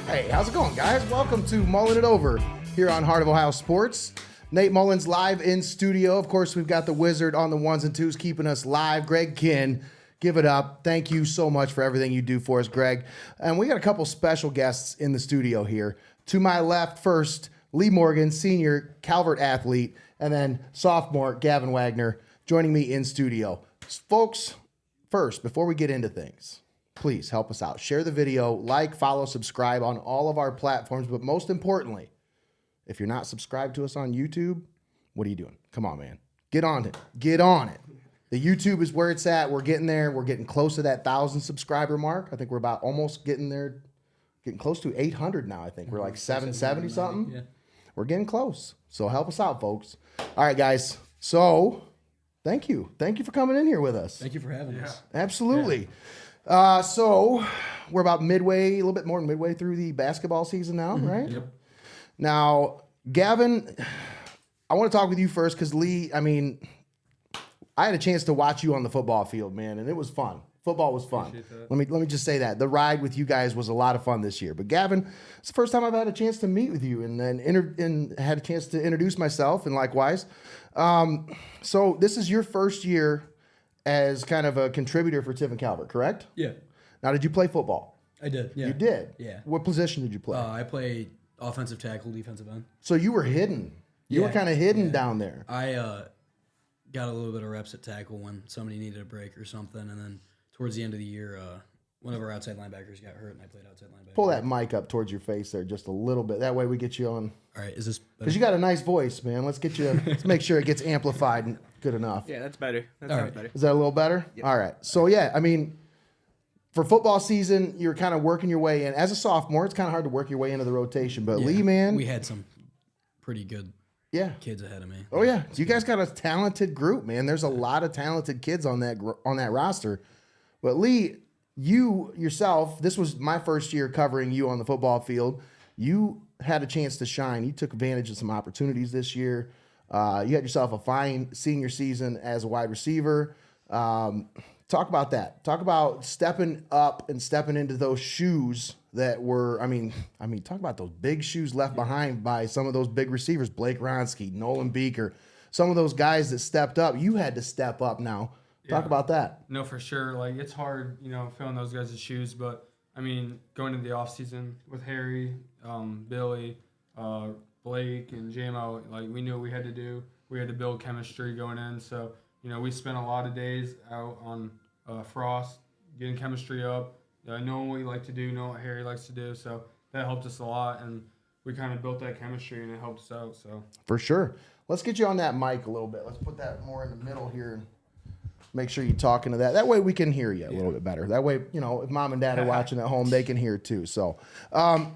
Hey, how's it going, guys? Welcome to Mullin It Over here on Heart of Ohio Sports. Nate Mullin's live in studio. Of course, we've got the Wizard on the ones and twos keeping us live. Greg Kinn, give it up. Thank you so much for everything you do for us, Greg. And we got a couple special guests in the studio here. To my left, first, Lee Morgan, senior Calvert athlete, and then sophomore Gavin Wagner joining me in studio. Folks, first, before we get into things, please help us out. Share the video, like, follow, subscribe on all of our platforms. But most importantly, if you're not subscribed to us on YouTube, what are you doing? Come on, man. Get on it. Get on it. The YouTube is where it's at. We're getting there. We're getting close to that 1,000 subscriber mark. I think we're about almost getting there, getting close to 800 now, I think. We're like 770 something. Yeah. We're getting close. So help us out, folks. All right, guys. So thank you. Thank you for coming in here with us. Thank you for having us. Absolutely. Yeah. So we're about midway, a little bit more than midway through the basketball season now, right? Yep. Now, Gavin, I want to talk with you first because Lee, I mean, I had a chance to watch you on the football field, man, and it was fun. Football was fun. Let me just say that. The ride with you guys was a lot of fun this year. But Gavin, it's the first time I've had a chance to meet with you and had a chance to introduce myself and likewise. So this is your first year as kind of a contributor for Tiffin Calvert, correct? Yeah. Now, did you play football? I did, yeah. You did? Yeah. What position did you play? I played offensive tackle, defensive end. So you were hidden. You were kind of hidden down there. I got a little bit of reps at tackle when somebody needed a break or something, and then towards the end of the year, one of our outside linebackers got hurt, and I played outside linebacker. Pull that mic up towards your face there just a little bit. That way we get you on. All right, is this better? Because you got a nice voice, man. Let's get you. Let's make sure it gets amplified and good enough. Yeah, that's better. That sounds better. Is that a little better? Yep. All right. So yeah, I mean, for football season, you're kind of working your way in. As a sophomore, it's kind of hard to work your way into the rotation. But Lee, man, we had some pretty good kids ahead of me. Oh yeah, you guys got a talented group, man. There's a lot of talented kids on that roster. But Lee, you yourself, this was my first year covering you on the football field. You had a chance to shine. You took advantage of some opportunities this year. You had yourself a fine senior season as a wide receiver. Talk about that. Talk about stepping up and stepping into those shoes that were, I mean, talk about those big shoes left behind by some of those big receivers, Blake Ronski, Nolan Beaker, some of those guys that stepped up. You had to step up now. Talk about that. No, for sure. Like, it's hard, filling those guys' shoes. But, I mean, going into the offseason with Harry, Billy, Blake, and JMO, like, we knew what we had to do. We had to build chemistry going in. So, we spent a lot of days out on Frost, getting chemistry up, knowing what we like to do, knowing what Harry likes to do. So that helped us a lot, and we kind of built that chemistry, and it helped us out. So for sure. Let's get you on that mic a little bit. Let's put that more in the middle here and make sure you're talking to that. That way we can hear you a little bit better. That way, if mom and dad are watching at home, they can hear too. So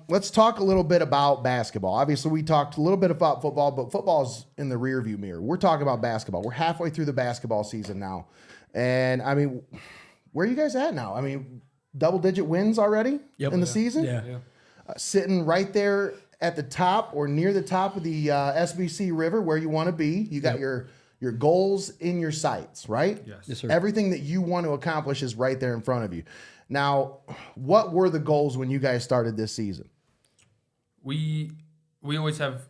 let's talk a little bit about basketball. Obviously, we talked a little bit about football, but football's in the rearview mirror. We're talking about basketball. We're halfway through the basketball season now. And, I mean, where are you guys at now? I mean, double-digit wins already in the season? Yeah. Sitting right there at the top or near the top of the SBC River where you want to be. You got your goals in your sights, right? Yes, sir. Everything that you want to accomplish is right there in front of you. Now, what were the goals when you guys started this season? we always have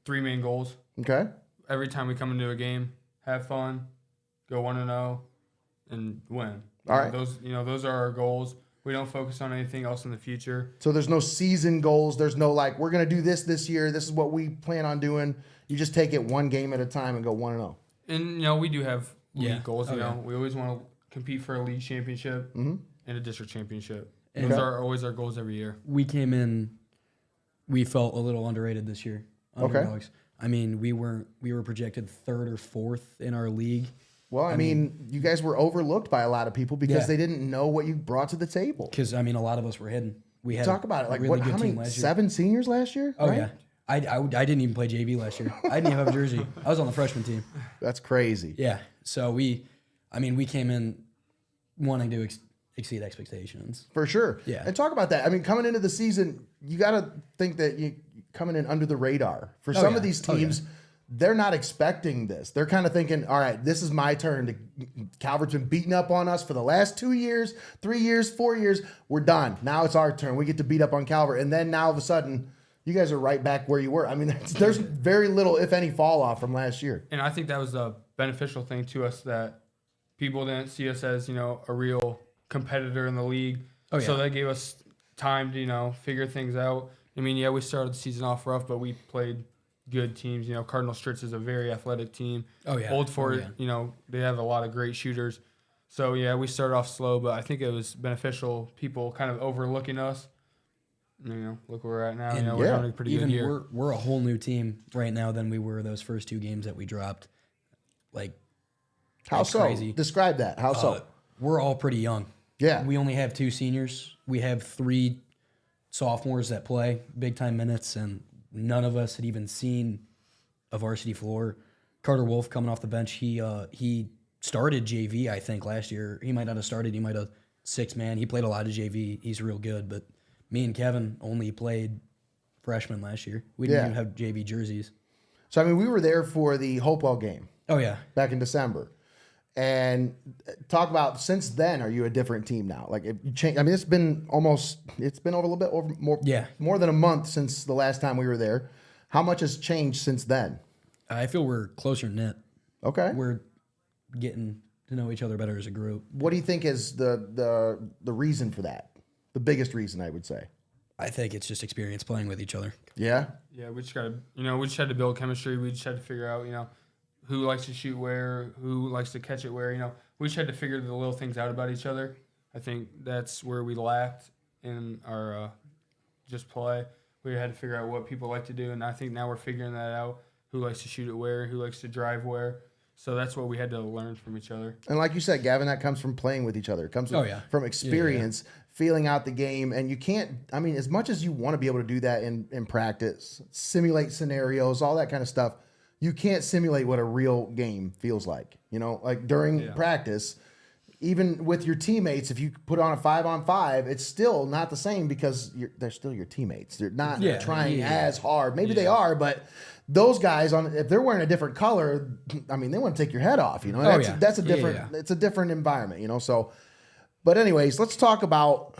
3 main goals. Okay. Every time we come into a game, have fun, go 1-0, and win. All right. Those are our goals. We don't focus on anything else in the future. So there's no season goals. There's no we're going to do this year. This is what we plan on doing. You just take it one game at a time and go 1-0. And, we do have league goals. Yeah. We always want to compete for a league championship and a district championship. And those are always our goals every year. We came in, we felt a little underrated this year. Underdogs. I mean, we were projected 3rd or 4th in our league. Well, I mean, you guys were overlooked by a lot of people because they didn't know what you brought to the table. Because, I mean, a lot of us were hidden. We had Talk about it. a Like, really how good team many? last year. 7 seniors last year? Oh, right? yeah. I didn't even play JV last year. I didn't even have a jersey. I was on the freshman team. That's crazy. Yeah. So we came in wanting to exceed expectations. For sure. Yeah. And talk about that. I mean, coming into the season, you got to think that coming in under the radar. For some of these teams, they're not expecting this. They're kind of thinking, all right, this is my turn. Calvert's been beating up on us for the last 2 years, 3 years, 4 years. We're done. Now it's our turn. We get to beat up on Calvert. And then now all of a sudden, you guys are right back where you were. I mean, there's very little, if any, fall off from last year. And I think that was a beneficial thing to us, that people didn't see us as, a real competitor in the league. So that gave us time to, figure things out. I mean, we started the season off rough, but we played good teams. Cardinal Stritz is a very athletic team. Old Fort, they have a lot of great shooters. So, we started off slow, but I think it was beneficial. People kind of overlooking us. Look where we're at now. And we're having a pretty good year. We're a whole new team right now than we were those first 2 games that we dropped. How so? Crazy. Describe that. How so? We're all pretty young. Yeah. We only have 2 seniors. We have 3 sophomores that play big-time minutes, and none of us had even seen a varsity floor. Carter Wolf coming off the bench, he started JV, I think, last year. He might not have started. He might have 6-man. He played a lot of JV. He's real good, but me and Kevin only played freshman last year. We didn't even have JV jerseys. So, I mean, we were there for the Hopewell game. Oh, yeah. Back in December. And talk about, since then, are you a different team now? Like, if you change, I mean, it's been over a little bit more than a month since the last time we were there. How much has changed since then? I feel we're closer knit. Okay. We're getting to know each other better as a group. What do you think is the reason for that? The biggest reason, I would say. I think it's just experience playing with each other. Yeah? Yeah, we just got to, we just had to build chemistry. We just had to figure out, who likes to shoot where, who likes to catch it where, we just had to figure the little things out about each other. I think that's where we lacked in our just play. We had to figure out what people like to do, and I think now we're figuring that out, who likes to shoot it where, who likes to drive where. So that's what we had to learn from each other. And like you said, Gavin, that comes from playing with each other. It comes from experience, feeling out the game. And you can't, I mean, as much as you want to be able to do that in practice, simulate scenarios, all that kind of stuff, you can't simulate what a real game feels like. Like during practice, even with your teammates, if you put on a 5-on-5, it's still not the same because they're still your teammates. They're not trying as hard. Maybe they are, but those guys, if they're wearing a different color, I mean, they want to take your head off. That's a different. It's a different environment. So, but anyways, let's talk about.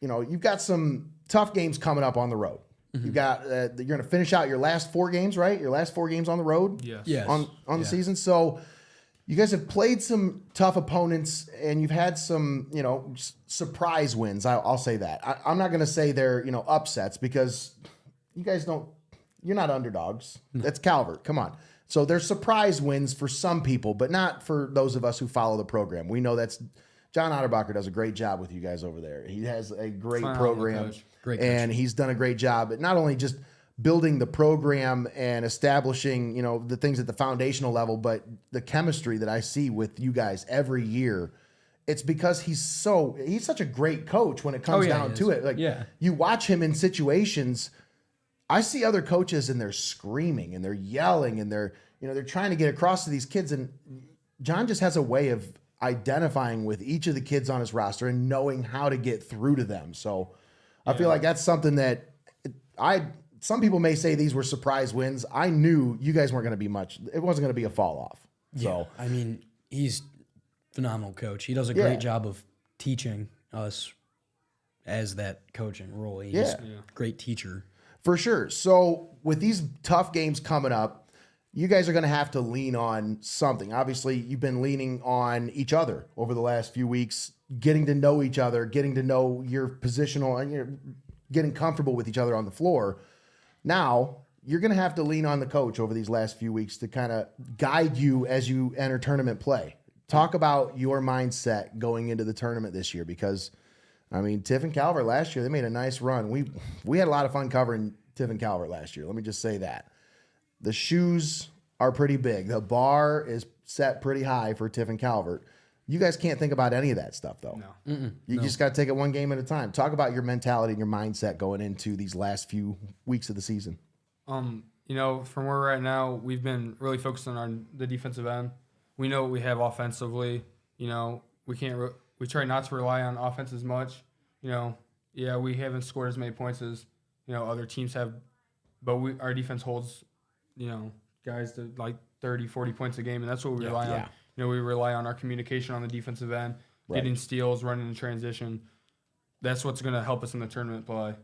You've got some tough games coming up on the road. Mm-hmm. You've got you're going to finish out your last 4 games, right? Your last 4 games on the road. Yes. On the season. So you guys have played some tough opponents, and you've had some surprise wins. I'll say that. I'm not going to say they're upsets because you guys don't. You're not underdogs. That's Calvert. Come on. So there's surprise wins for some people, but not for those of us who follow the program. We know that's John Otterbacher does a great job with you guys over there. He has a great program, Great coach. And he's done a great job at not only just building the program and establishing the things at the foundational level, but the chemistry that I see with you guys every year. It's because he's such a great coach when it comes down to it. Like you watch him in situations. I see other coaches and they're screaming and they're yelling and they're trying to get across to these kids. And John just has a way of identifying with each of the kids on his roster and knowing how to get through to them. So I feel like that's something that some people may say these were surprise wins. I knew you guys weren't going to be much. It wasn't going to be a fall off. So I mean, he's a phenomenal coach. He does a great job of teaching us as that coaching role. He's a great teacher. For sure. So with these tough games coming up, you guys are going to have to lean on something. Obviously, you've been leaning on each other over the last few weeks, getting to know each other, getting to know your positional, and getting comfortable with each other on the floor. Now, you're going to have to lean on the coach over these last few weeks to kind of guide you as you enter tournament play. Talk about your mindset going into the tournament this year because I mean, Tiffin Calvert last year, they made a nice run. We had a lot of fun covering Tiffin Calvert last year. Let me just say that. The shoes are pretty big. The bar is set pretty high for Tiffin Calvert. You guys can't think about any of that stuff, though. No. You just got to take it one game at a time. Talk about your mentality and your mindset going into these last few weeks of the season. From where we're at now, we've been really focused on the defensive end. We know what we have offensively. We try not to rely on offense as much. We haven't scored as many points as, other teams have but our defense holds, guys to like 30, 40 points a game, and that's what we rely on. We rely on our communication on the defensive end, getting steals, running in transition. That's what's going to help us in the tournament play.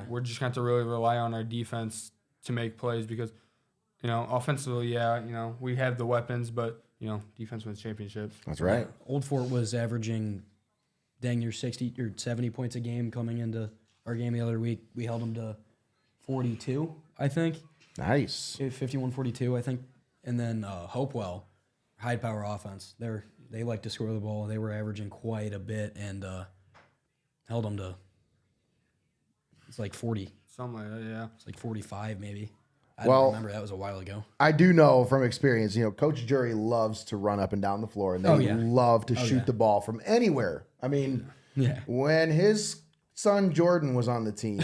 We're just going to really rely on our defense to make plays because, offensively, we have the weapons, but, defense wins championships. That's right. Old Fort was averaging dang near 60 or 70 points a game coming into our game the other week. We held them to 42, I think. Nice. 51-42, I think. And then Hopewell, high power offense. They like to score the ball. They were averaging quite a bit and held them to, it's like 40. Something like that, yeah. It's like 45 maybe. I don't remember. That was a while ago. I do know from experience, Coach Jury loves to run up and down the floor, and they love to shoot the ball from anywhere. I mean, when his son Jordan was on the team,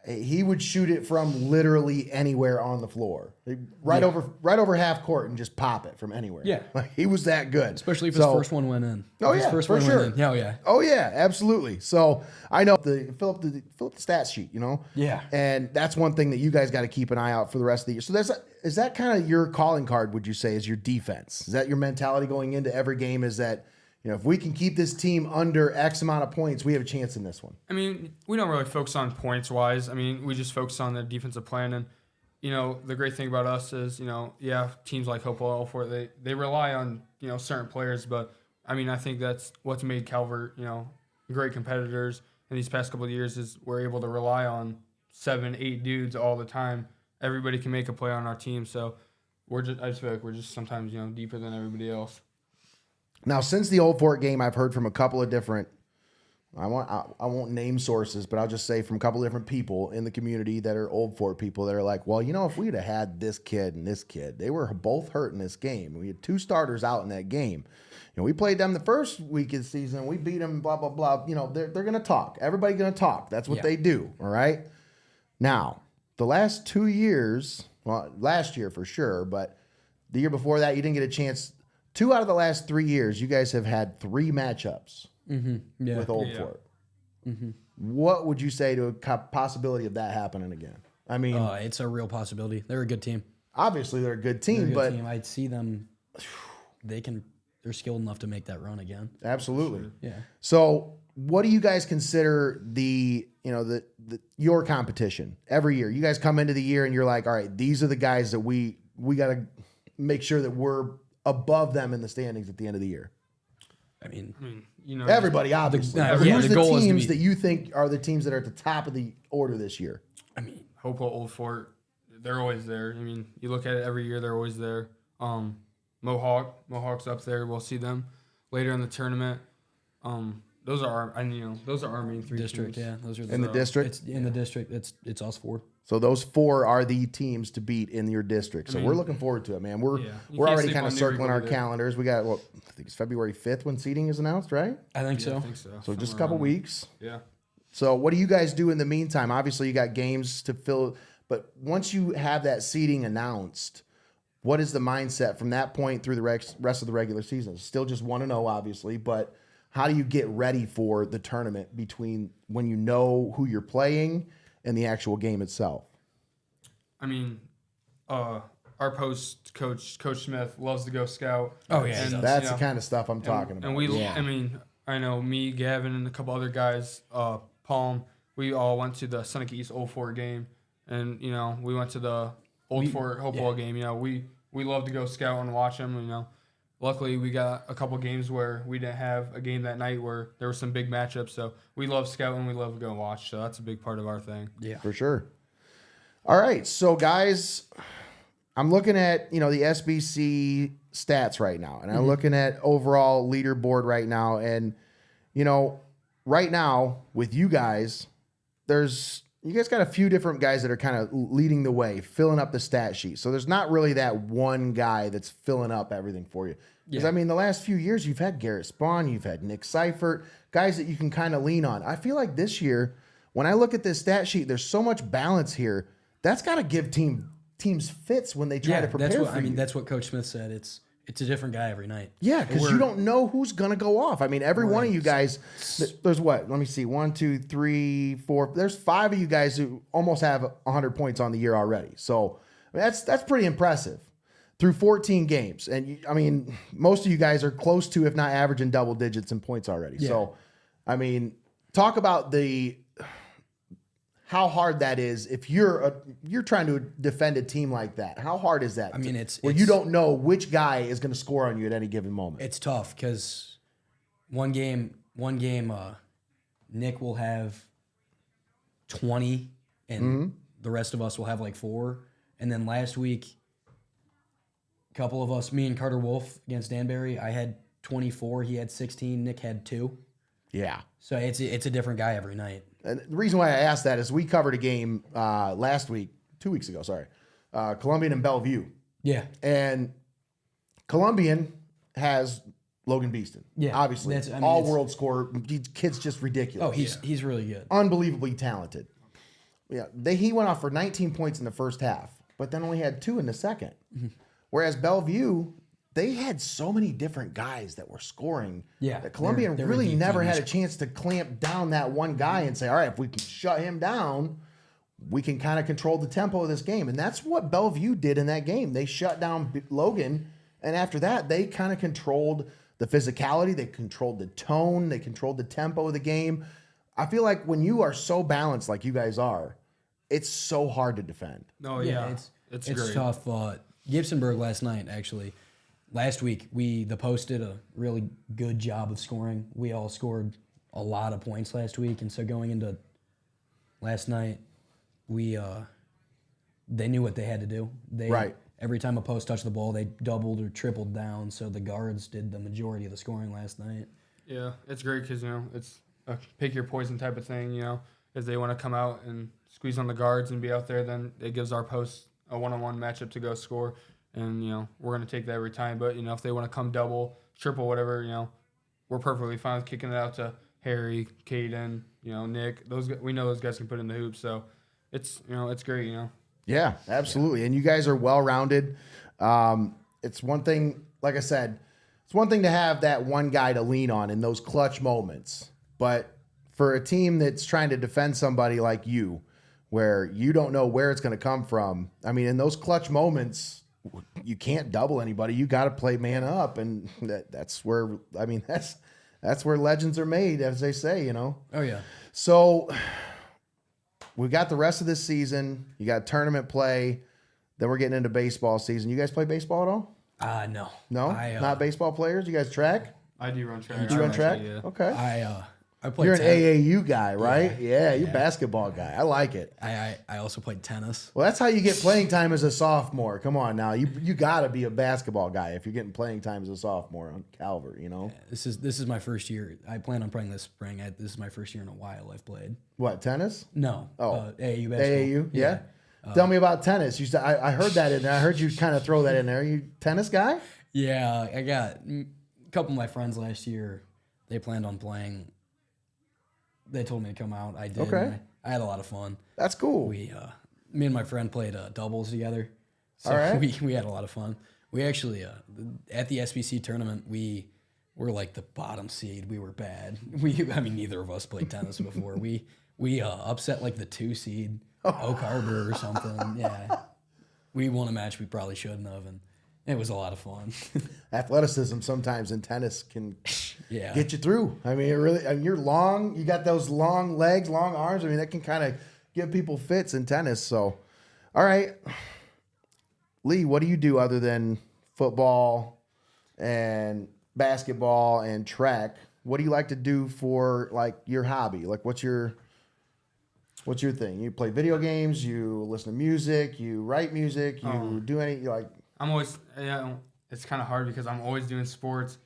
he would shoot it from literally anywhere on the floor, right over half court, and just pop it from anywhere. Yeah, like, he was that good. Especially if his first one went in. First one sure. Went in. Yeah. Oh yeah, absolutely. So I know fill up the stat sheet, Yeah. And that's one thing that you guys got to keep an eye out for the rest of the year. So is that kind of your calling card? Would you say is your defense? Is that your mentality going into every game? Is that if we can keep this team under X amount of points, we have a chance in this one? I mean, we don't really focus on points-wise. I mean, we just focus on the defensive plan. And, the great thing about us is, teams like Hopewell, Fort, they rely on, certain players. But, I mean, I think that's what's made Calvert, great competitors in these past couple of years is we're able to rely on 7, 8 dudes all the time. Everybody can make a play on our team. So I just feel like we're just sometimes, deeper than everybody else. Now, since the Old Fort game, I've heard from a couple of different, I won't name sources, but I'll just say from a couple of different people in the community that are Old Fort people that are like, well, if we'd have had this kid and this kid, they were both hurt in this game. We had 2 starters out in that game. We played them the first week of the season. We beat them, blah, blah, blah. They're going to talk. Everybody's going to talk. That's what they do, all right? Now, the last 2 years, well, last year for sure, but the year before that, you didn't get a chance. 2 out of the last 3 years, you guys have had 3 matchups with Old Fort. Mm-hmm. What would you say to a possibility of that happening again? I mean, it's a real possibility. They're a good team. Obviously, they're a good team, I'd see them. They're skilled enough to make that run again. Absolutely. Sure. Yeah. So, what do you guys consider your competition every year? You guys come into the year and you're like, all right, these are the guys that we got to make sure that we're above them in the standings at the end of the year. I mean, everybody obviously. Who's the teams that you think are the teams that are at the top of the order this year? I mean, Hopewell, Old Fort, they're always there. I mean, you look at it every year; they're always there. Mohawk's up there. We'll see them later in the tournament. Those are our main 3 district. teams. Yeah, those are in the district. In the district, it's us 4. So those 4 are the teams to beat in your district. So we're looking forward to it, man. We're already kind of circling our calendars. We got I think it's February 5th when seeding is announced, right? I think so. So just a couple weeks. Yeah. So what do you guys do in the meantime? Obviously, you got games to fill, but once you have that seeding announced, what is the mindset from that point through the rest of the regular season? Still just 1-0, obviously, but how do you get ready for the tournament between when you know who you're playing and the actual game itself? I mean, our post coach Smith loves to go scout. Oh yeah, and that's the kind of stuff I'm talking about. And I mean, I know me, Gavin, and a couple other guys, Palm. We all went to the Seneca East Old Fort game, and we went to the Old Fort Hopewell game. We love to go scout and watch them. Luckily, we got a couple games where we didn't have a game that night where there were some big matchups. So we love scouting. We love to go and watch. So that's a big part of our thing. Yeah, for sure. All right, so guys, I'm looking at the SBC stats right now, and I'm looking at overall leaderboard right now, and right now with you guys, you guys got a few different guys that are kind of leading the way, filling up the stat sheet. So there's not really that one guy that's filling up everything for you. Because, I mean, the last few years, you've had Garrett Spawn, you've had Nick Seifert, guys that you can kind of lean on. I feel like this year, when I look at this stat sheet, there's so much balance here. That's got to give teams fits when they try to prepare for you. I mean, that's what Coach Smith said. It's it's a different guy every night. Yeah, because you don't know who's going to go off. I mean, every one of you guys, there's what? Let me see. 1, 2, 3, 4. There's 5 of you guys who almost have 100 points on the year already. So I mean, that's pretty impressive through 14 games. And I mean, most of you guys are close to, if not averaging double digits in points already. Yeah. So, I mean, talk about how hard that is if you're trying to defend a team like that. How hard is that? I mean, it's you don't know which guy is going to score on you at any given moment. It's tough because one game, Nick will have 20, and the rest of us will have like 4. And then last week, a couple of us, me and Carter Wolf against Danbury, I had 24. He had 16. Nick had 2. Yeah. So it's a different guy every night. And the reason why I asked that is we covered a game last week, 2 weeks ago, sorry, Columbian and Bellevue. Yeah. And Columbian has Logan Beeston. Yeah. Obviously. All-world scorer. Kid's just ridiculous. Oh, he's really good. Unbelievably talented. Yeah. He went off for 19 points in the first half, but then only had 2 in the second. Mm-hmm. Whereas Bellevue, they had so many different guys that were scoring. Yeah, that Columbian really never had a chance to clamp down that one guy and say, all right, if we can shut him down, we can kind of control the tempo of this game. And that's what Bellevue did in that game. They shut down Logan, and after that, they kind of controlled the physicality, they controlled the tone, they controlled the tempo of the game. I feel like when you are so balanced like you guys are, it's so hard to defend. Oh, yeah. It's great. Tough. Gibsonburg last night, actually. Last week, the Post did a really good job of scoring. We all scored a lot of points last week, and so going into last night, they knew what they had to do. Every time a Post touched the ball, they doubled or tripled down, so the guards did the majority of the scoring last night. Yeah, it's great because, it's a pick your poison type of thing, If they want to come out and squeeze on the guards and be out there, then it gives our Post a one-on-one matchup to go score. And, we're going to take that every time. But, if they want to come double, triple, whatever, we're perfectly fine with kicking it out to Harry, Caden, Nick. We know those guys can put in the hoops. So it's great, Yeah, absolutely. Yeah. And you guys are well-rounded. It's one thing, like I said, it's one thing to have that one guy to lean on in those clutch moments. But for a team that's trying to defend somebody like you, where you don't know where it's going to come from, I mean, in those clutch moments, you can't double anybody. You got to play man up, and that's where legends are made, as they say. Oh yeah. So we got the rest of this season. You got tournament play. Then we're getting into baseball season. You guys play baseball at all? No. No, not baseball players. You guys track? I do run track. You run track? Yeah. Okay. I play. You're an AAU guy, right? Yeah, you're a basketball guy. I like it. I also played tennis. Well, that's how you get playing time as a sophomore. Come on now, you got to be a basketball guy if you're getting playing time as a sophomore on Calvert. This is my first year. I plan on playing this spring. This is my first year in a while I've played. What, tennis? No. AAU basketball. AAU, yeah. Tell me about tennis. You said I heard that in there. I heard you kind of throw that in there. You tennis guy? Yeah, I got a couple of my friends last year. They planned on playing. They told me to come out. I did. Okay. I had a lot of fun. That's cool. Me and my friend played doubles together. So all right. we had a lot of fun. We actually, at the SBC tournament, we were like the bottom seed. We were bad. Neither of us played tennis before. We upset like the 2 seed, Oak Harbor or something. Yeah. We won a match we probably shouldn't have, and it was a lot of fun. Athleticism sometimes in tennis can get you through. I mean, you're long. You got those long legs, long arms. I mean, that can kind of give people fits in tennis. So, all right. Lee, what do you do other than football and basketball and track? What do you like to do for like your hobby? Like what's your thing? You play video games, you listen to music, you write music, you do I'm always, it's kind of hard because I'm always doing sports,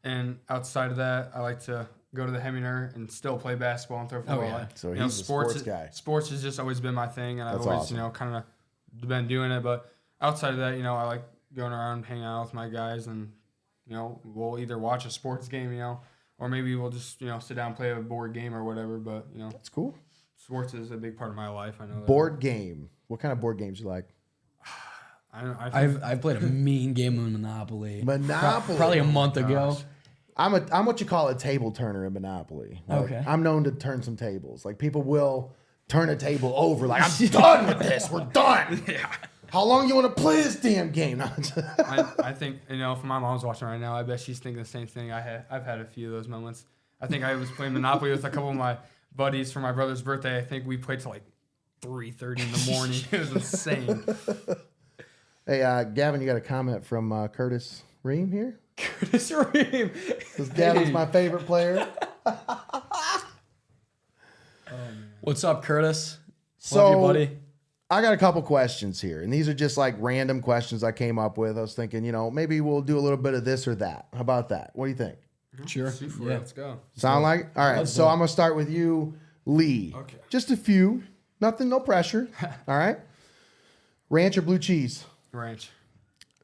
and outside of that, I like to go to the Heminer and still play basketball and throw football. Oh, yeah. So he's a sports guy. Sports has just always been my thing, and I've always, awesome. Kind of been doing it. But outside of that, I like going around, hanging out with my guys, and, we'll either watch a sports game, or maybe we'll just, sit down and play a board game or whatever. But, That's cool. Sports is a big part of my life. I know that. Board game. What kind of board games you like? I've played a mean game of Monopoly. Monopoly. Probably a month ago. I'm what you call a table turner in Monopoly. Like, Okay. I'm known to turn some tables. Like people will turn a table over. Like I'm done with this. We're done. Yeah. How long you want to play this damn game? I think, if my mom's watching right now, I bet she's thinking the same thing. I've had a few of those moments. I think I was playing Monopoly with a couple of my buddies for my brother's birthday. I think we played till like 3:30 in the morning. It was insane. Hey, Gavin, you got a comment from Curtis Ream here? Curtis Ream. Because Gavin's my favorite player. What's up, Curtis? So, Love you, buddy. I got a couple questions here, and these are just like random questions I came up with. I was thinking, maybe we'll do a little bit of this or that. How about that? What do you think? Sure. Yeah. Let's go. Sound like? All right, so I'm going to start with you, Lee. Okay. Just a few. Nothing, no pressure. All right. Ranch or blue cheese? Ranch.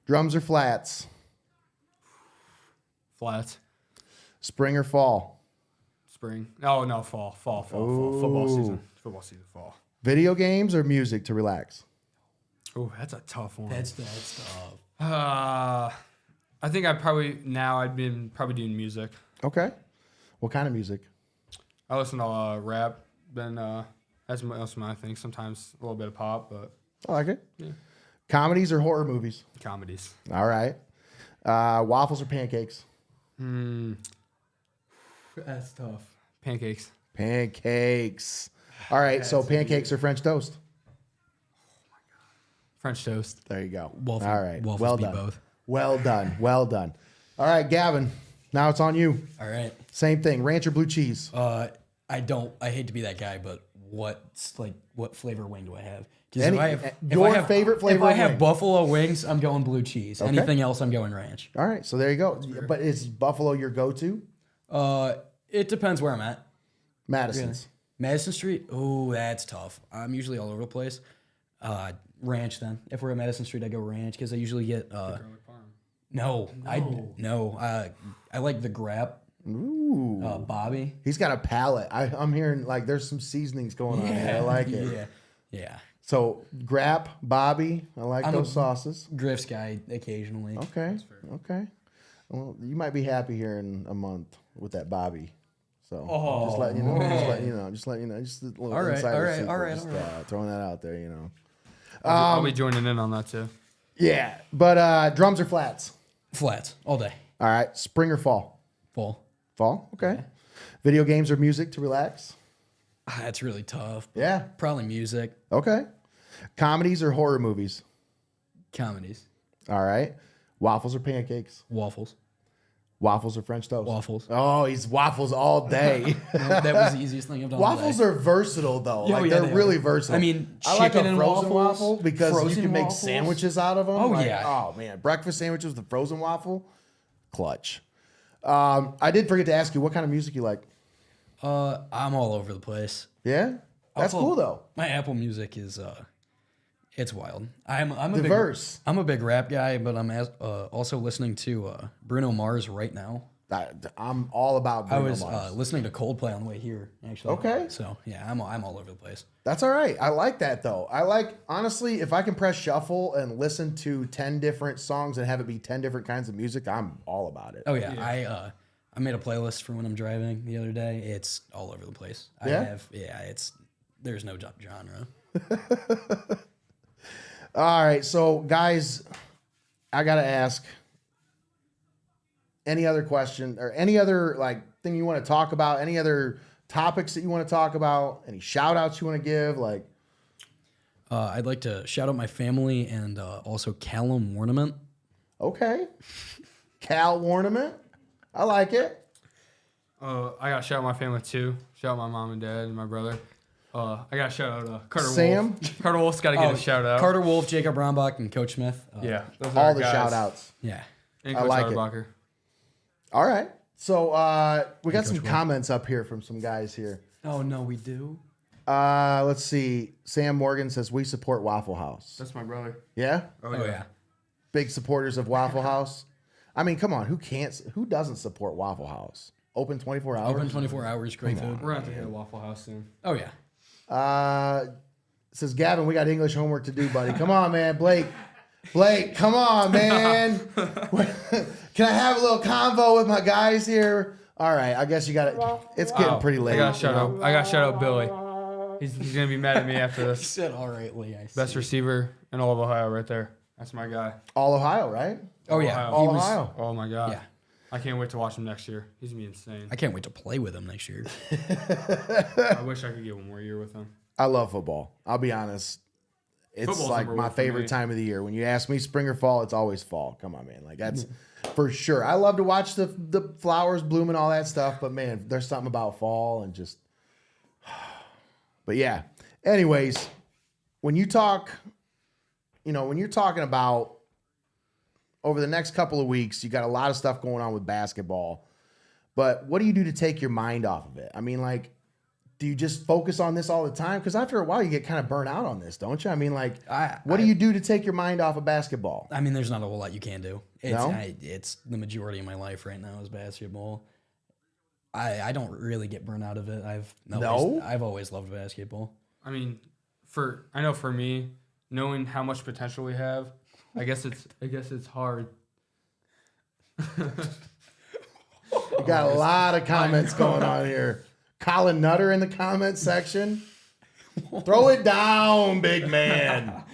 Drums or flats? Flats. Spring or fall? Spring. Oh, no, fall. Fall. Football season, fall. Video games or music to relax? Oh, that's a tough one. That's tough. I think I'd been probably doing music. Okay. What kind of music? I listen to rap. Then that's most of my thing. Sometimes a little bit of pop, but I like it. Yeah. Comedies or horror movies? comedies. All right. Waffles or pancakes? That's tough. Pancakes. Pancakes. All right. So pancakes or French toast? French toast. There you go. Waffle- All right. waffles Well be done. both. Well done. Well done. All right, Gavin. Now it's on you. All right. Same thing. Ranch or blue cheese? I hate to be that guy, but what flavor wing do I have? 'Cause Your favorite flavor If I of have wing. buffalo wings, I'm going blue cheese. Okay. Anything else, I'm going ranch. All right. So there you go. But is Buffalo your go-to? It depends where I'm at. Madison's. Madison Street. Oh, that's tough. I'm usually all over the place. Ranch then. If we're at Madison Street, I go ranch because I usually get. Garlic parm. No. I like the grap. Ooh. Bobby. He's got a palate. I'm hearing like there's some seasonings going on here. I like it. Yeah. So Grap, Bobby. I like I'm those a- sauces. Griff's guy occasionally. Okay. Okay. Well, you might be happy here in a month with that Bobby. So just letting you know. Just letting you know. Just a little All right, insider all right, secret. all right, Just, all right. throwing that out there. I'll be joining in on that too. Yeah. But drums or flats? Flats all day. All right. Spring or fall? Fall. Fall. Okay. Video games or music to relax? That's really tough. Yeah. Probably music, Okay. Comedies or horror movies? comedies, All right. Waffles or pancakes? waffles. Waffles or French toast? Waffles. Oh, he's waffles all day. That was the easiest thing I've done. Waffles are versatile though. Yeah, like yeah, they're they really are. versatile. I mean, I like a chicken and frozen waffles, waffle because you frozen can make waffles. sandwiches out of them. Oh, Like, yeah. Oh man, breakfast sandwiches with the frozen waffle, clutch. I did forget to ask you what kind of music you like. I'm all over the place. Yeah, that's Also, cool though. My Apple Music is it's wild. I'm a Diverse. I'm a big rap guy, but I'm also listening to Bruno Mars right now. I'm all about Bruno I was Mars. listening to Coldplay on the way here, actually. Okay. So yeah, I'm all over the place. That's all right. I like that though. I like honestly, if I can press shuffle and listen to 10 different songs and have it be 10 different kinds of music, I'm all about it. Oh yeah, I made a playlist for when I'm driving the other day. It's all over the place. Yeah? There's no genre. All right, so guys, I gotta ask. Any other question or any other like thing you want to talk about? Any other topics that you want to talk about? Any shout outs you want to give? Like, I'd like to shout out my family and also Callum Ornament. okay, Cal Ornament, I like it. I got to shout out my family too. Shout out my mom and dad and my brother. I got to shout out Carter Sam? Wolf. Carter Wolf's got to get a shout out. Carter Wolf, Jacob Brombach, and Coach Smith. Yeah. Those All our the guys. shout outs. Yeah. And I Coach like it. Auerbacher. All right, so we got Coach some Wolf. comments up here from some guys here. Oh no, we do. Let's see. Sam Morgan says we support Waffle House. That's my brother. Yeah, Oh yeah. big supporters of Waffle House. I mean, come on, who doesn't support Waffle House? Open 24 hours. Open 24 hours, great food. We're going to hit a Waffle House soon. Oh yeah. Says Gavin, we got English homework to do, buddy. Come on, man, Blake. Blake, come on, man. Can I have a little convo with my guys here? All right, I guess you got it. It's getting pretty late. I got to shout out Billy. He's going to be mad at me after He this. said, all right, Lee. I Best see. receiver in all of Ohio right there. That's my guy. All Ohio, right? Oh, yeah. Ohio. He All was- Ohio. Oh, my God. Yeah. I can't wait to watch him next year. He's going to be insane. I can't wait to play with him next year. I wish I could get one more year with him. I love football. I'll be honest. It's Football's like number my one for favorite me. time of the year. When you ask me spring or fall, it's always fall. Come on, man. Like that's for sure. I love to watch the flowers bloom and all that stuff, but man, there's something about fall and just but yeah. Anyways, when you talk, when you're talking about over the next couple of weeks, you got a lot of stuff going on with basketball. But what do you do to take your mind off of it? I mean, like, do you just focus on this all the time? Because after a while, you get kind of burnt out on this, don't you? I mean, like, what do you do to take your mind off of basketball? I mean, there's not a whole lot you can do. It's, No? It's the majority of my life right now is basketball. I don't really get burnt out of it. I've always loved basketball. I mean, I know for me, knowing how much potential we have, I guess it's hard. You got a lot of comments going on here. Colin Nutter in the comments section. Throw it down, big man.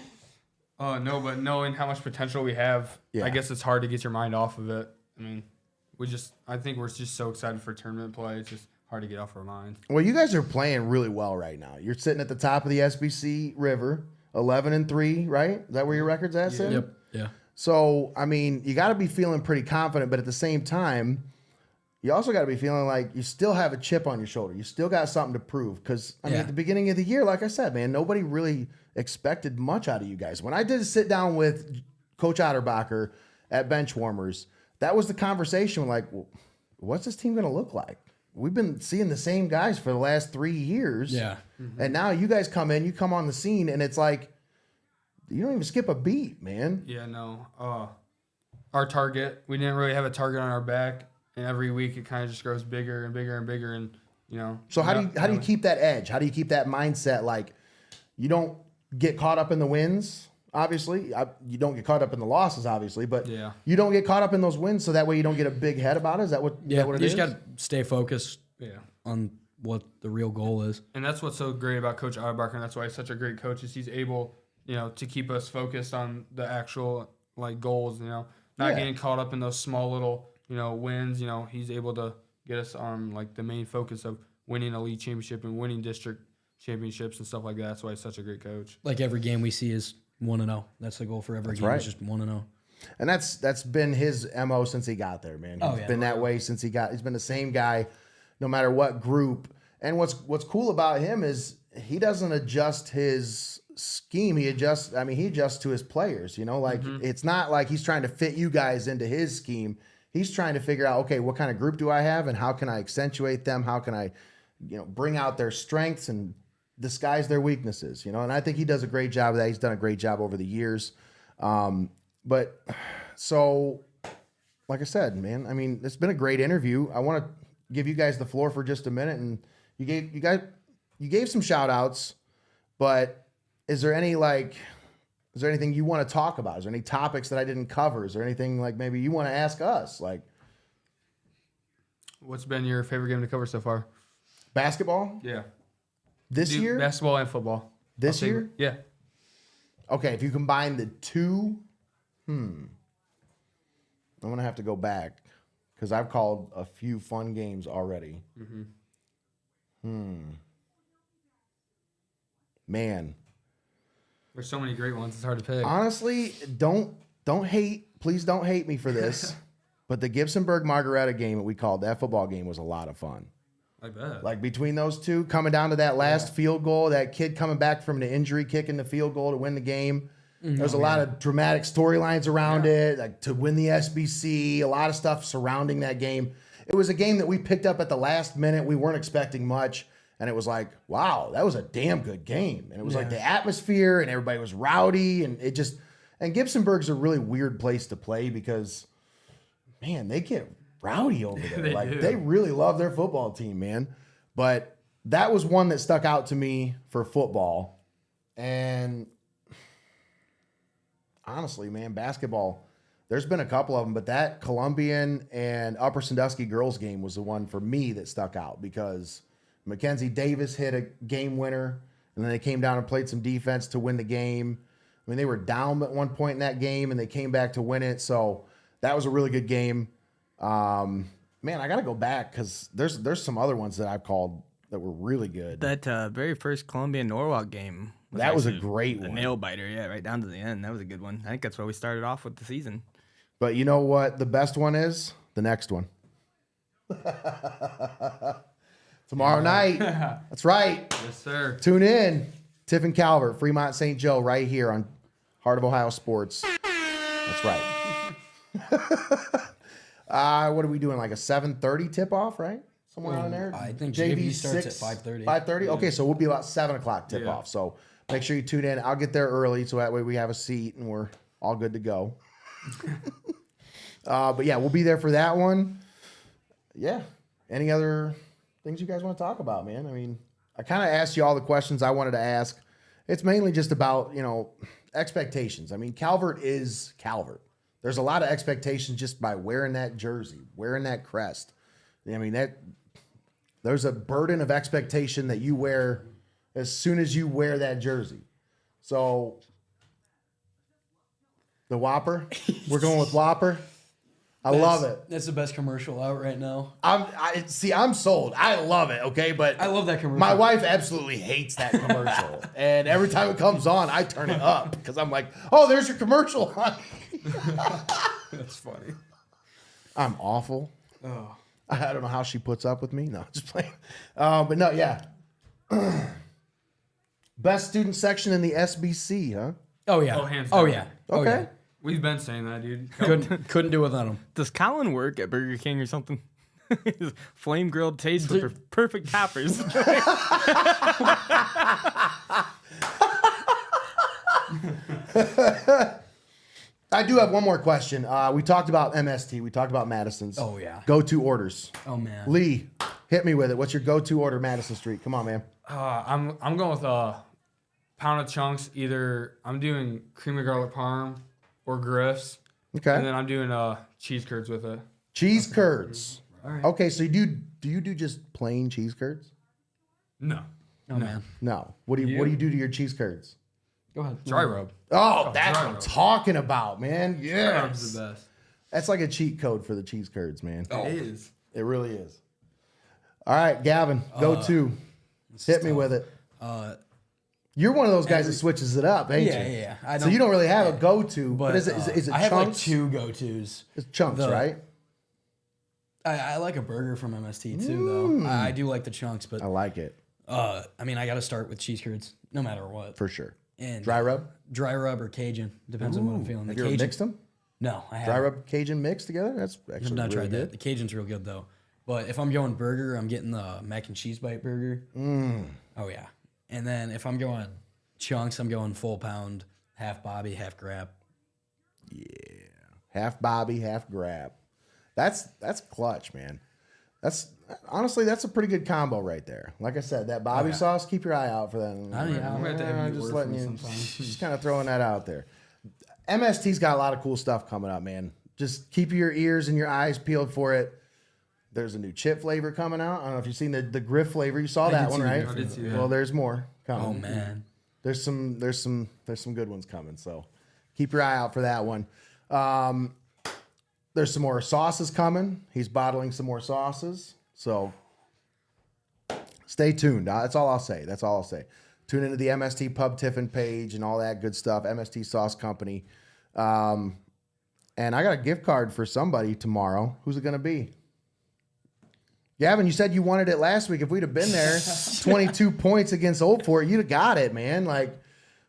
Oh no, but knowing how much potential we have, Yeah. I guess it's hard to get your mind off of it. I mean, I think we're just so excited for tournament play. It's just hard to get off our mind. Well, you guys are playing really well right now. You're sitting at the top of the SBC River, 11-3, right? Is that where your record's at, Sid? Yep. Yeah. So, I mean, you got to be feeling pretty confident, but at the same time, you also got to be feeling like you still have a chip on your shoulder. You still got something to prove. Because, I mean, at the beginning of the year, like I said, man, nobody really expected much out of you guys. When I did sit down with Coach Otterbacher at Benchwarmers, that was the conversation. Like, well, what's this team going to look like? We've been seeing the same guys for the last 3 years. Yeah. And now you guys come in, you come on the scene, and it's like, you don't even skip a beat, man. Yeah, no. Our target, we didn't really have a target on our back, and every week it kind of just grows bigger and bigger and bigger, and So how do you keep that edge? How do you keep that mindset? Like, you don't get caught up in the wins, obviously. You don't get caught up in the losses, obviously, but Yeah. you don't get caught up in those wins, so that way you don't get a big head about it. Is that what? Is that what it You is? just got to stay focused Yeah. on what the real goal is. And that's what's so great about Coach Otterbacher, and that's why he's such a great coach, is he's able, to keep us focused on the actual goals, not Yeah. getting caught up in those small little, wins. He's able to get us on the main focus of winning a league championship and winning district championships and stuff like that. That's why he's such a great coach. Like every game we see is 1-0. That's the goal for every game. right. Is just 1-0. And that's been his MO since he got there, man. He's been that way since he's been the same guy no matter what group. And what's cool about him is he doesn't adjust his scheme. He adjusts to his players, It's not like he's trying to fit you guys into his scheme. He's trying to figure out, okay, what kind of group do I have and how can I accentuate them? How can I, bring out their strengths and disguise their weaknesses, And I think he does a great job of that. He's done a great job over the years. But so, like I said, man, I mean, it's been a great interview. I want to give you guys the floor for just a minute, and you gave some shout outs, but is there anything you want to talk about? Is there any topics that I didn't cover? Is there anything maybe you want to ask us? What's been your favorite game to cover so far? Basketball Yeah. this year? Basketball and football. This I'll say- year? Yeah. Okay, if you combine the two, I'm gonna have to go back because I've called a few fun games already. Man, There's so many great ones. It's hard to pick. honestly, don't hate. Please don't hate me for this. But the Gibsonburg Margaretta game that we called that football game was a lot of fun. I bet. Like between those two, coming down to that last field goal, that kid coming back from the injury, kicking the field goal to win the game. There's a lot of dramatic storylines around it, like to win the SBC, a lot of stuff surrounding that game. It was a game that we picked up at the last minute. We weren't expecting much. And it was like, wow, that was a damn good game. And it was like the atmosphere and everybody was rowdy. And and Gibsonburg's a really weird place to play because, man, they get rowdy over there. They really love their football team, man. But that was one that stuck out to me for football. And honestly, man, basketball, there's been a couple of them, but that Columbian and Upper Sandusky girls game was the one for me that stuck out because Mackenzie Davis hit a game winner, and then they came down and played some defense to win the game. I mean, they were down at one point in that game, and they came back to win it. So that was a really good game. Man, I got to go back because there's some other ones that I've called that were really good. That very first Columbia-Norwalk game. That was a actually great the one. nail biter, yeah, right down to the end. That was a good one. I think that's where we started off with the season. But you know what the best one is? The next one. Tomorrow night. That's right. Yes, sir. Tune in. Tiffin Calvert, Fremont St. Joe, right here on Heart of Ohio Sports. That's right. What are we doing? Like a 7:30 tip-off, right? Somewhere on there? I think JV starts at 5:30. 5:30? Okay, so we'll be about 7 o'clock tip-off. So make sure you tune in. I'll get there early so that way we have a seat and we're all good to go. But yeah, we'll be there for that one. Yeah. Any other things you guys want to talk about, man? I mean, I kind of asked you all the questions I wanted to ask. It's mainly just about, expectations. I mean, Calvert is Calvert. There's a lot of expectations just by wearing that jersey, wearing that crest. I mean, there's a burden of expectation that you wear as soon as you wear that jersey. So the Whopper, we're going with Whopper. I love it. That's the best commercial out right now. I'm sold. I love it. Okay, but I love that commercial. my wife absolutely hates that commercial, and every time it comes on, I turn it up because I'm like, "Oh, there's your commercial." That's funny. I'm awful. Oh. I don't know how she puts up with me. No, just playing. But no, yeah. Best student section in the SBC, huh? Oh yeah. Oh, hands Oh down. yeah. Okay. Oh, yeah. We've been saying that, dude. Couldn't do without him. Does Colin work at Burger King or something? His flame grilled taste with perfect toppers. I do have one more question. We talked about MST. We talked about Madison's. Oh, yeah. Go-to orders. Oh man. Lee, hit me with it. What's your go-to order, Madison Street? Come on, man. I'm going with a pound of chunks. Either I'm doing cream of garlic parm or Griff's. Okay. And then I'm doing cheese curds with it. Cheese curds. All right. Okay, so do you do just plain cheese curds? No. Oh man. No. What do you do to your cheese curds? Go ahead. Dry rub. Oh, that's dry what I'm rub. talking about, man. Dry rub's Yes. the best. That's like a cheat code for the cheese curds, man. It is. It really is. All right, Gavin, go to. Hit me with it. You're one of those guys that switches it up, ain't you? Yeah. I So you don't really have a go-to, but But is it I have like chunks? 2 go-tos. It's chunks, The- right? I like a burger from MST too, though. I do like the chunks, but I like it I mean, I got to start with cheese curds, no matter what. for sure. And Dry rub? dry rub or Cajun depends on what I'm feeling. Have The you ever Cajun, mixed them? no, I Dry haven't. rub Cajun mixed together? That's I've actually not really tried that. good. The Cajun's real good though. But if I'm going burger, I'm getting the mac and cheese bite burger. Oh yeah. And then if I'm going chunks, I'm going full pound, half bobby, half grab. Half Bobby, half grab. That's clutch, man. That's honestly that's a pretty good combo right there. Like I said, that Bobby sauce, keep your eye out for that. I mean, I'm gonna have to have you just order letting for me you, sometime. just kind of throwing that out there. MST's got a lot of cool stuff coming up, man. Just keep your ears and your eyes peeled for it. There's a new chip flavor coming out. I don't know if you've seen the Griff flavor. You saw that one, right? I did see that. Well, there's more coming. Oh man. There's some good ones coming. So keep your eye out for that one. There's some more sauces coming. He's bottling some more sauces. So stay tuned. That's all I'll say. Tune into the MST Pub Tiffin page and all that good stuff. MST Sauce Company. And I got a gift card for somebody tomorrow. Who's it going to be? Gavin, you said you wanted it last week. If we'd have been there, 22 points against Old Fort, you'd have got it, man. Like,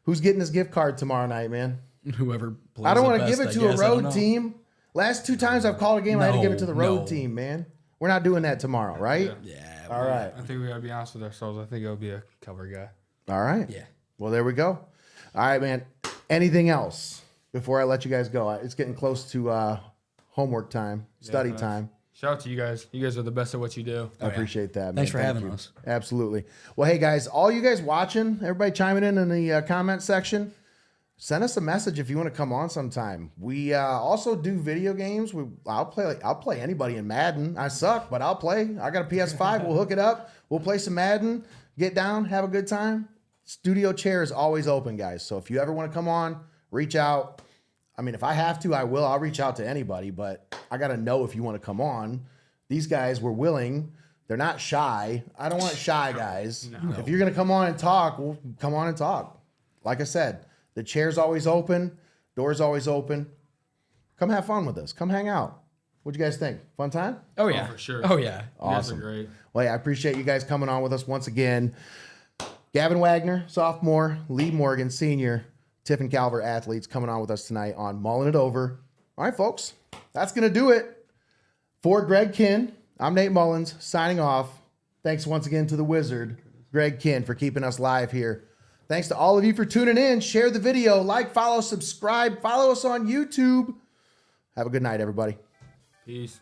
who's getting this gift card tomorrow night, man? Whoever plays I don't the want to give it best, to I a guess. I don't road know. team. Last 2 times I've called a game, I had to give it to the road No. team, man. We're not doing that tomorrow, right? Yeah. All right. I think we gotta be honest with ourselves. I think it'll be a cover guy. All right. Yeah. Well, there we go. All right, man. Anything else before I let you guys go? It's getting close to homework time, study facts. time. Shout out to you guys. You guys are the best at what you do. I appreciate that, man. Thanks for Thank having you. us. Absolutely. Well, hey, guys, all you guys watching, everybody chiming in the comment section, send us a message if you want to come on sometime. We also do video games. I'll play anybody in Madden. I suck, but I'll play. I got a PS5. We'll hook it up. We'll play some Madden. Get down, have a good time. Studio chair is always open, guys. So if you ever want to come on, reach out. I mean, if I have to, I will. I'll reach out to anybody, but I got to know if you want to come on. These guys were willing. They're not shy. I don't want shy guys. No. If you're going to come on and talk, we'll come on and talk. Like I said, the chair's always open. Door's always open. Come have fun with us. Come hang out. What'd you guys think? Fun time? Oh, yeah. For sure. Oh, yeah. Awesome. You guys are great. Well, yeah, I appreciate you guys coming on with us once again. Gavin Wagner, sophomore, Lee Morgan, senior, Tiffin Calvert, athletes, coming on with us tonight on Mullin It Over. All right, folks, that's going to do it. For Greg Kinn, I'm Nate Mullins, signing off. Thanks once again to the Wizard, Greg Kinn, for keeping us live here. Thanks to all of you for tuning in. Share the video, like, follow, subscribe, follow us on YouTube. Have a good night, everybody. Peace.